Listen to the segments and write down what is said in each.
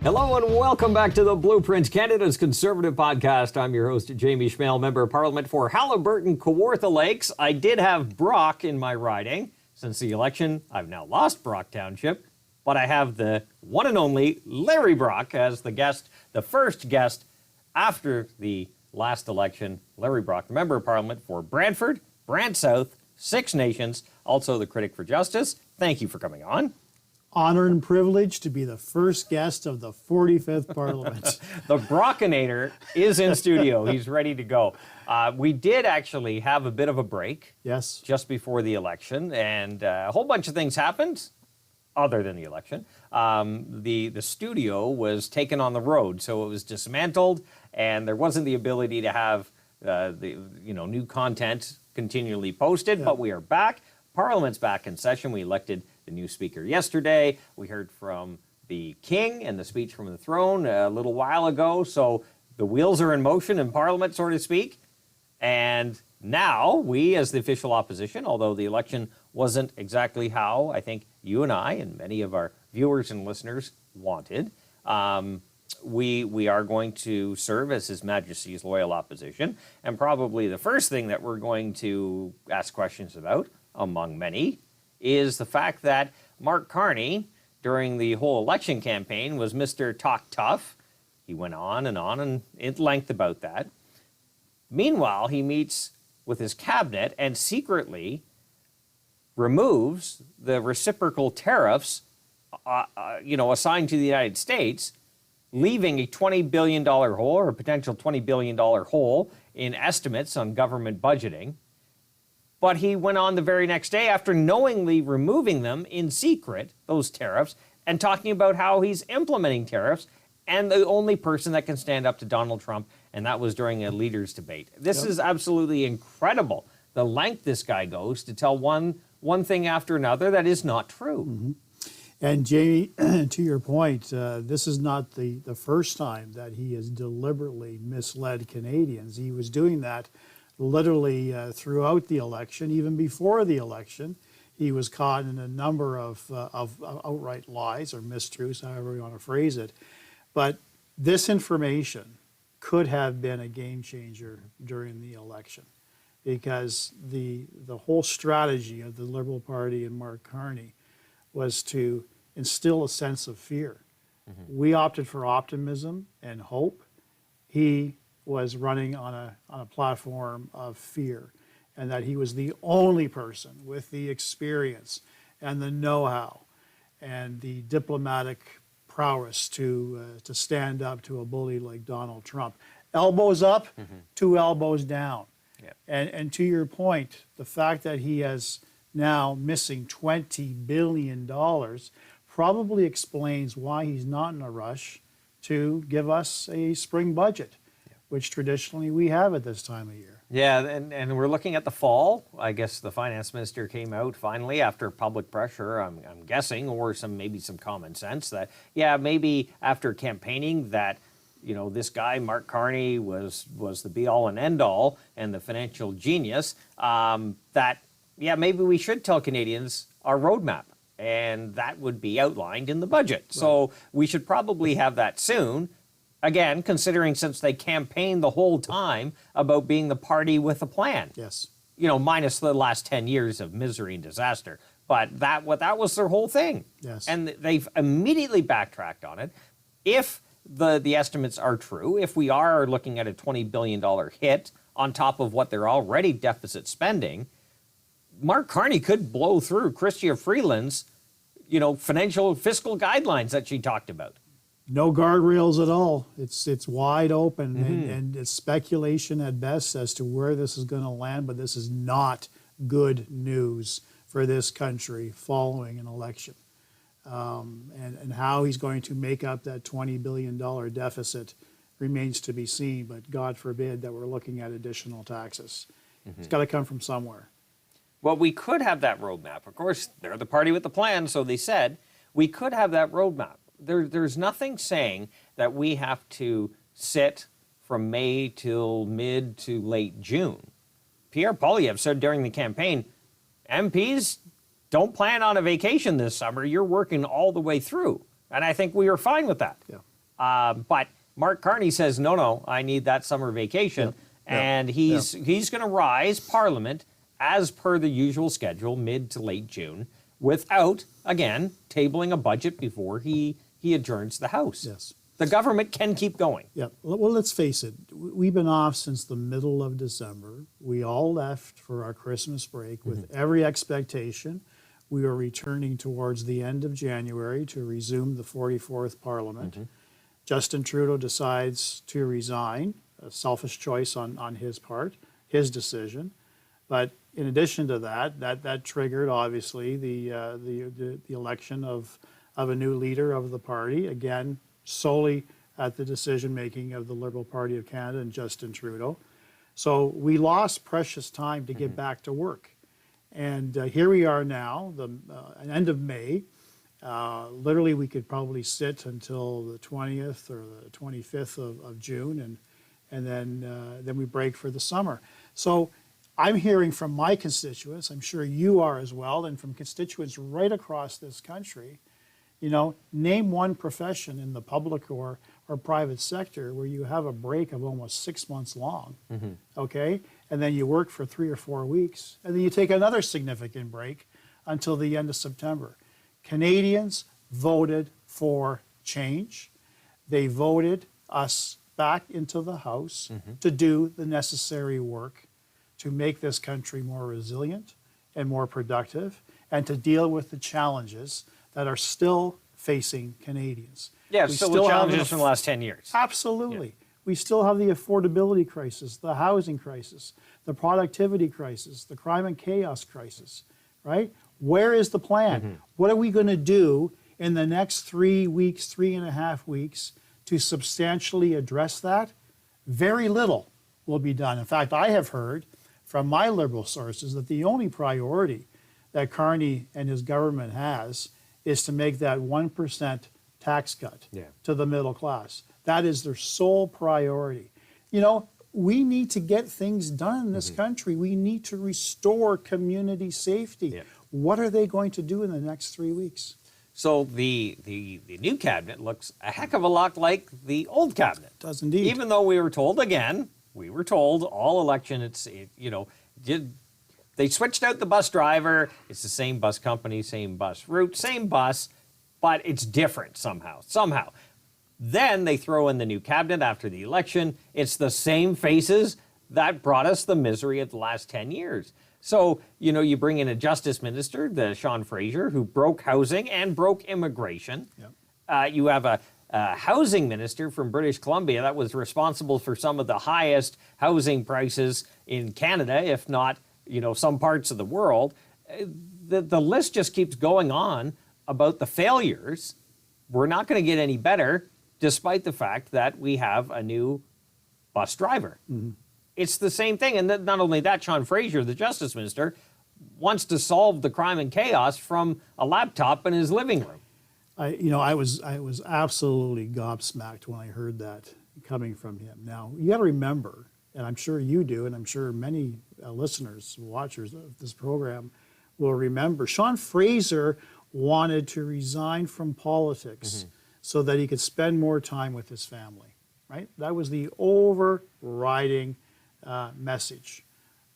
Hello and welcome back to the Blueprint, Canada's Conservative podcast. I'm your host, Jamie Schmale, Member of Parliament for Haliburton-Kawartha Lakes. I did have Brock in my riding. Since the election, I've now lost Brock Township, but I have the one and only Larry Brock as the guest, the first guest after the last election. Larry Brock, Member of Parliament for Brantford, Brant South, Six Nations, also the Critic for Justice. Thank you for coming on. Honor and privilege to be the first guest of the 45th Parliament. The Brockinator is in studio. He's ready to go. We did actually have a bit of a break. Yes. Just before the election, and a whole bunch of things happened other than the election. The studio was taken on the road, so it was dismantled, and there wasn't the ability to have new content continually posted, but we are back. Parliament's back in session. We elected the new speaker yesterday. We heard from the King and the speech from the throne a little while ago. So the wheels are in motion in Parliament, so to speak. And now we, as the official opposition, although the election wasn't exactly how I think you and I and many of our viewers and listeners wanted, we are going to serve as His Majesty's loyal opposition. And probably the first thing that we're going to ask questions about, among many, is the fact that Mark Carney, during the whole election campaign, was Mr. Talk Tough. He went on and at length about that. Meanwhile, he meets with his cabinet and secretly removes the reciprocal tariffs, assigned to the United States, leaving a $20 billion hole or a potential $20 billion hole in estimates on government budgeting. But he went on the very next day after knowingly removing them in secret, those tariffs, and talking about how he's implementing tariffs and the only person that can stand up to Donald Trump, and that was during a leaders' debate. This is absolutely incredible, the length this guy goes to tell one thing after another that is not true. Mm-hmm. And Jamie, to your point, this is not the first time that he has deliberately misled Canadians. He was doing that literally throughout the election, even before the election. He was caught in a number of outright lies or mistruths, however you want to phrase it. But this information could have been a game changer during the election, because the whole strategy of the Liberal Party and Mark Carney was to instill a sense of fear. Mm-hmm. We opted for optimism and hope. He was running on a platform of fear, and that he was the only person with the experience and the know-how and the diplomatic prowess to stand up to a bully like Donald Trump. Elbows up, two elbows down. Yep. And to your point, the fact that he is now missing $20 billion probably explains why he's not in a rush to give us a spring budget, which traditionally we have at this time of year. Yeah, and we're looking at the fall. I guess the finance minister came out finally after public pressure, I'm guessing, or maybe some common sense that, maybe after campaigning that, this guy, Mark Carney, was the be-all and end-all and the financial genius, maybe we should tell Canadians our roadmap, and that would be outlined in the budget. Right. So we should probably have that soon. Again, considering since they campaigned the whole time about being the party with a plan. Yes. Minus the last 10 years of misery and disaster. But that was their whole thing. Yes. And they've immediately backtracked on it. If the estimates are true, if we are looking at a $20 billion hit on top of what they're already deficit spending, Mark Carney could blow through Chrystia Freeland's, fiscal guidelines that she talked about. No guardrails at all. It's wide open, and it's speculation at best as to where this is going to land, but this is not good news for this country following an election. And how he's going to make up that $20 billion deficit remains to be seen, but God forbid that we're looking at additional taxes. It's got to come from somewhere. Well, we could have that roadmap. Of course, they're the party with the plan, so they said. We could have that roadmap. There's nothing saying that we have to sit from May till mid to late June. Pierre Poilievre said during the campaign, MPs don't plan on a vacation this summer. You're working all the way through. And I think we are fine with that. Yeah. But Mark Carney says, no, I need that summer vacation. Yep. And he's going to rise Parliament as per the usual schedule, mid to late June, without, again, tabling a budget before he adjourns the House. Yes. The government can keep going. Yeah. Well, let's face it. We've been off since the middle of December. We all left for our Christmas break with every expectation. We were returning towards the end of January to resume the 44th Parliament. Justin Trudeau decides to resign, a selfish choice on his part, his decision. But in addition to that triggered obviously the election of a new leader of the party, again solely at the decision making of the Liberal Party of Canada and Justin Trudeau. So we lost precious time to get back to work, and here we are now, the end of May. Literally, we could probably sit until the 20th or the 25th of June, and then we break for the summer. So I'm hearing from my constituents, I'm sure you are as well, and from constituents right across this country, name one profession in the public or private sector where you have a break of almost 6 months long, okay? And then you work for 3 or 4 weeks, and then you take another significant break until the end of September. Canadians voted for change. They voted us back into the House to do the necessary work to make this country more resilient and more productive, and to deal with the challenges that are still facing Canadians. Yeah, We still still the have challenges from the last 10 years. Absolutely. Yeah. We still have the affordability crisis, the housing crisis, the productivity crisis, the crime and chaos crisis, right? Where is the plan? What are we going to do in the next 3 weeks, 3.5 weeks to substantially address that? Very little will be done. In fact, I have heard from my Liberal sources that the only priority that Carney and his government has is to make that 1% tax cut to the middle class. That is their sole priority. We need to get things done in this country. We need to restore community safety. Yeah. What are they going to do in the next 3 weeks? So the new cabinet looks a heck of a lot like the old cabinet. It does indeed. Even though we were told all election, they switched out the bus driver. It's the same bus company, same bus route, same bus, but it's different somehow. Then they throw in the new cabinet after the election. It's the same faces that brought us the misery of the last 10 years. So, you bring in a justice minister, the Sean Fraser, who broke housing and broke immigration. Yep. You have a housing minister from British Columbia that was responsible for some of the highest housing prices in Canada, if not, some parts of the world. The list just keeps going on about the failures. We're not going to get any better, despite the fact that we have a new bus driver. It's the same thing. And not only that, Sean Fraser, the justice minister, wants to solve the crime and chaos from a laptop in his living room. I was absolutely gobsmacked when I heard that coming from him. Now, you got to remember, and I'm sure you do, and I'm sure many listeners, watchers of this program will remember, Sean Fraser wanted to resign from politics so that he could spend more time with his family, right? That was the overriding message.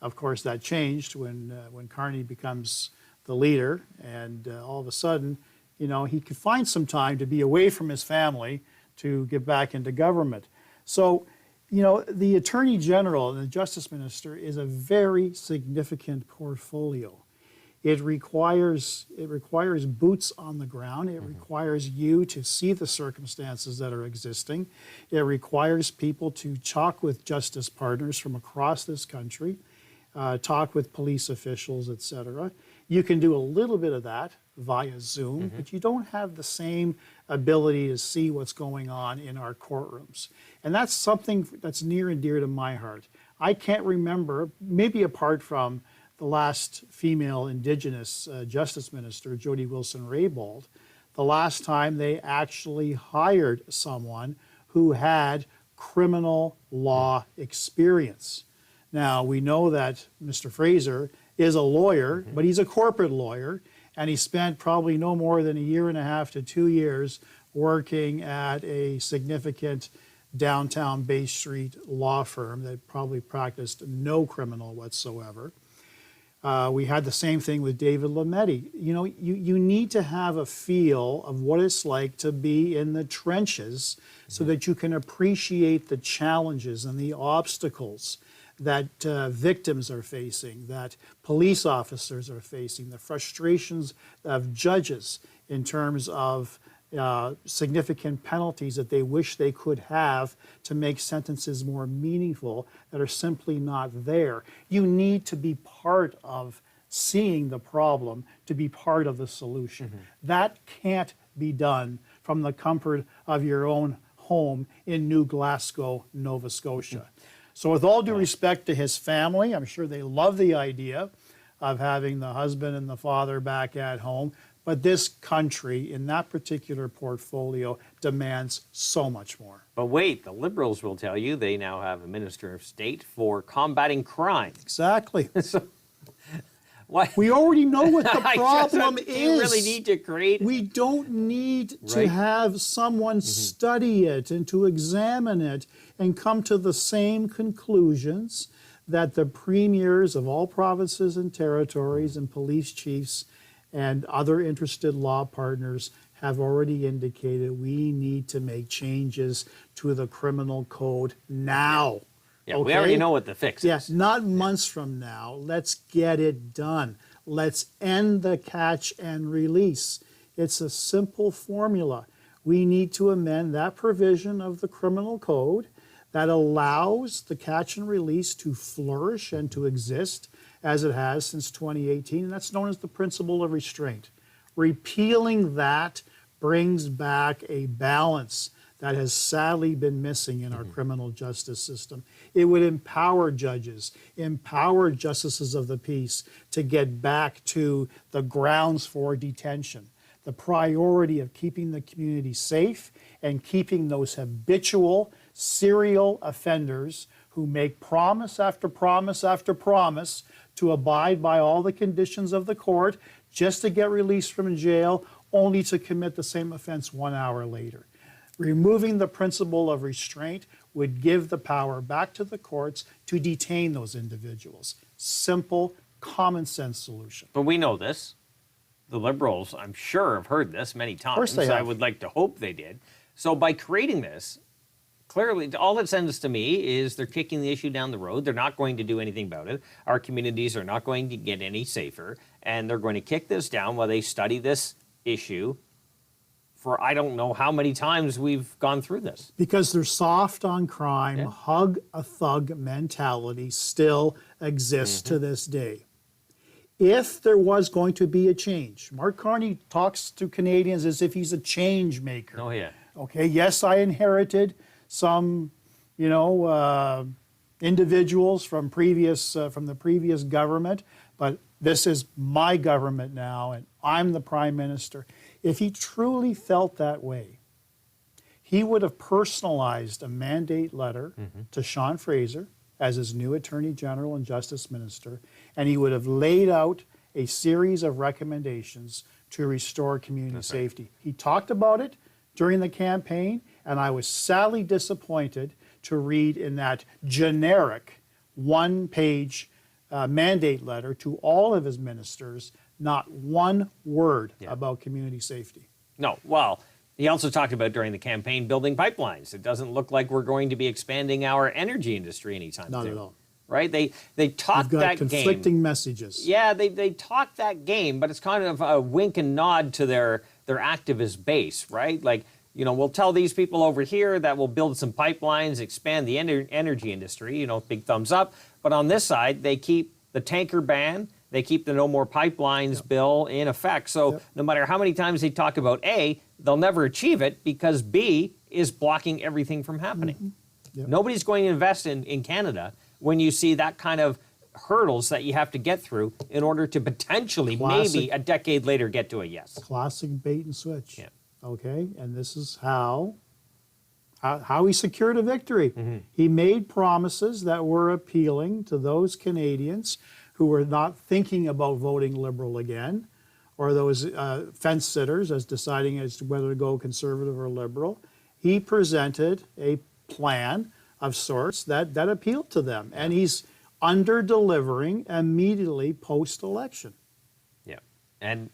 Of course, that changed when Carney becomes the leader, and all of a sudden, he could find some time to be away from his family to get back into government. So, the Attorney General and the Justice Minister is a very significant portfolio. It requires boots on the ground. It requires you to see the circumstances that are existing. It requires people to talk with justice partners from across this country, talk with police officials, etc. You can do a little bit of that via Zoom, but you don't have the same ability to see what's going on in our courtrooms. And that's something that's near and dear to my heart. I can't remember, maybe apart from the last female Indigenous Justice Minister, Jody Wilson-Raybould, the last time they actually hired someone who had criminal law experience. Now, we know that Mr. Fraser is a lawyer, but he's a corporate lawyer, and he spent probably no more than 1.5 to 2 years working at a significant downtown Bay Street law firm that probably practiced no criminal whatsoever. We had the same thing with David Lametti. You know, you need to have a feel of what it's like to be in the trenches so that you can appreciate the challenges and the obstacles that victims are facing, that police officers are facing, the frustrations of judges in terms of significant penalties that they wish they could have to make sentences more meaningful that are simply not there. You need to be part of seeing the problem to be part of the solution. That can't be done from the comfort of your own home in New Glasgow, Nova Scotia. So with all due respect to his family, I'm sure they love the idea of having the husband and the father back at home. But this country, in that particular portfolio, demands so much more. But wait, the Liberals will tell you they now have a Minister of State for combating crime. Exactly. So, why? We already know what the problem is. Do you really need to create? We don't need to Right. have someone study it and to examine it and come to the same conclusions that the premiers of all provinces and territories and police chiefs and other interested law partners have already indicated. We need to make changes to the criminal code now. Yeah, we already know what the fix is. Yes, not months from now. Let's get it done. Let's end the catch and release. It's a simple formula. We need to amend that provision of the criminal code that allows the catch and release to flourish and to exist as it has since 2018, and that's known as the principle of restraint. Repealing that brings back a balance that has sadly been missing in our criminal justice system. It would empower judges, empower justices of the peace to get back to the grounds for detention, the priority of keeping the community safe and keeping those habitual serial offenders who make promise after promise after promise to abide by all the conditions of the court just to get released from jail, only to commit the same offense 1 hour later. Removing the principle of restraint would give the power back to the courts to detain those individuals. Simple, common sense solution. But we know this. The Liberals, I'm sure, have heard this many times. Of course they have. I would like to hope they did. So by creating this, clearly, all it sends to me is they're kicking the issue down the road. They're not going to do anything about it. Our communities are not going to get any safer, and they're going to kick this down while they study this issue for I don't know how many times we've gone through this. Because they're soft on crime, Yeah. hug a thug mentality still exists to this day. If there was going to be a change, Mark Carney talks to Canadians as if he's a change maker. Oh, yeah. Okay, yes, I inherited some, individuals from the previous government, but this is my government now, and I'm the prime minister. If he truly felt that way, he would have personalized a mandate letter to Sean Fraser as his new Attorney General and Justice Minister, and he would have laid out a series of recommendations to restore community safety. He talked about it during the campaign, and I was sadly disappointed to read in that generic one-page mandate letter to all of his ministers not one word about community safety. No, well, he also talked about during the campaign building pipelines. It doesn't look like we're going to be expanding our energy industry anytime soon. Not at all. Right? They talk You've that got game. conflicting messages. Yeah, they talk that game, but it's kind of a wink and nod to their activist base, right? Like, we'll tell these people over here that we'll build some pipelines, expand the energy industry, big thumbs up. But on this side, they keep the tanker ban, they keep the No More Pipelines bill in effect. So no matter how many times they talk about A, they'll never achieve it because B is blocking everything from happening. Nobody's going to invest in Canada when you see that kind of hurdles that you have to get through in order to potentially maybe a decade later get to a yes. Classic bait and switch. Yeah. Okay, and this is how he secured a victory. He made promises that were appealing to those Canadians who were not thinking about voting Liberal again, or those fence sitters as deciding as to whether to go conservative or liberal. He presented a plan of sorts that appealed to them, and he's under-delivering immediately post-election. Yeah, and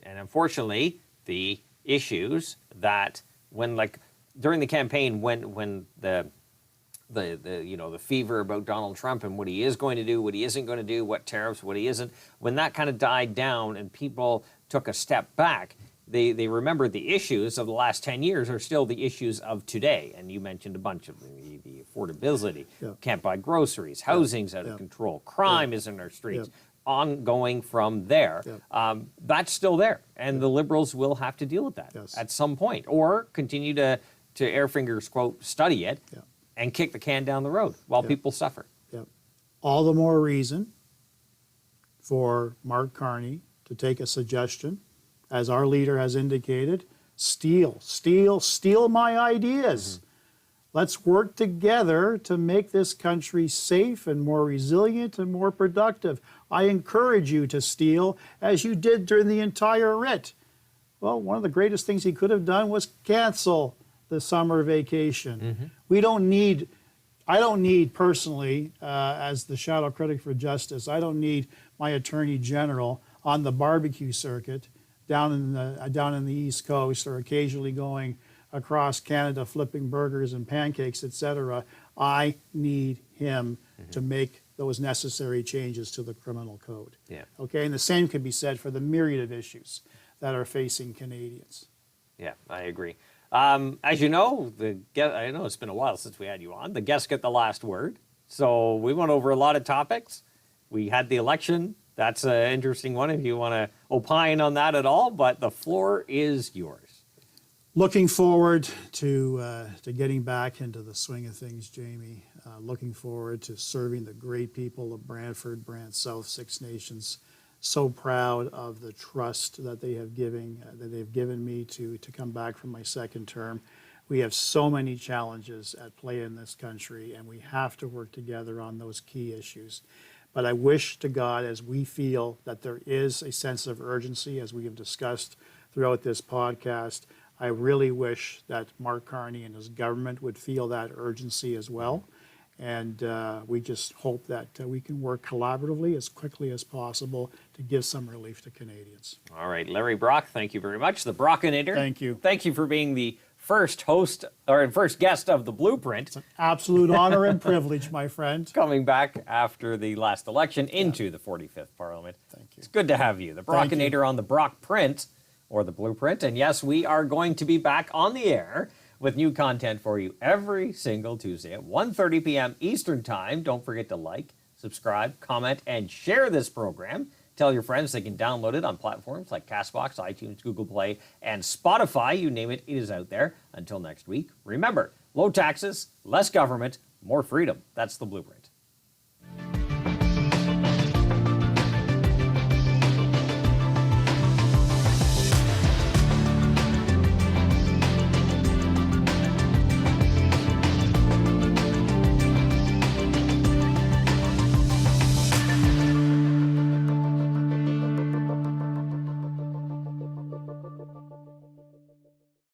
unfortunately, the issues that when during the campaign, when the fever about Donald Trump and what he is going to do, what he isn't going to do, what tariffs, what he isn't, when that kind of died down and people took a step back, they remembered the issues of the last 10 years are still the issues of today. And you mentioned a bunch of them, the affordability, can't buy groceries, housing's out of control, crime is in our streets, ongoing from there. That's still there. And the Liberals will have to deal with that at some point, or continue to air fingers, quote, study it and kick the can down the road while people suffer. All the more reason for Mark Carney to take a suggestion, as our leader has indicated, steal my ideas. Let's work together to make this country safe and more resilient and more productive. I encourage you to steal as you did during the entire writ. Well, one of the greatest things he could have done was cancel the summer vacation. I don't need personally, as the shadow critic for justice, I don't need my attorney general on the barbecue circuit down in the East Coast, or occasionally going across Canada flipping burgers and pancakes, etc. I need him to make those necessary changes to the criminal code. Okay, and the same can be said for the myriad of issues that are facing Canadians. Yeah, I agree. As you know, I know it's been a while since we had you on. The guests get the last word. So we went over a lot of topics. We had the election. That's an interesting one if you want to opine on that at all, but the floor is yours. Looking forward to getting back into the swing of things, Jamie. Looking forward to serving the great people of Brantford, Brant South, Six Nations. So proud of the trust that they've given me to come back from my second term. We have so many challenges at play in this country, and we have to work together on those key issues. But I wish to God, as we feel that there is a sense of urgency, as we have discussed throughout this podcast, I really wish that Mark Carney and his government would feel that urgency as well. And we just hope that we can work collaboratively as quickly as possible to give some relief to Canadians. All right, Larry Brock, thank you very much. The Brockinator. Thank you. Thank you for being the first host or first guest of the Blueprint. It's an absolute honor and privilege, my friend. Coming back after the last election into the 45th Parliament. Thank you. It's good to have you. The Brockinator on the Brock Print, or the Blueprint. And yes, we are going to be back on the air with new content for you every single Tuesday at 1:30 p.m. Eastern Time. Don't forget to like, subscribe, comment, and share this program. Tell your friends they can download it on platforms like CastBox, iTunes, Google Play, and Spotify. You name it, it is out there. Until next week, remember, low taxes, less government, more freedom. That's the Blueprint.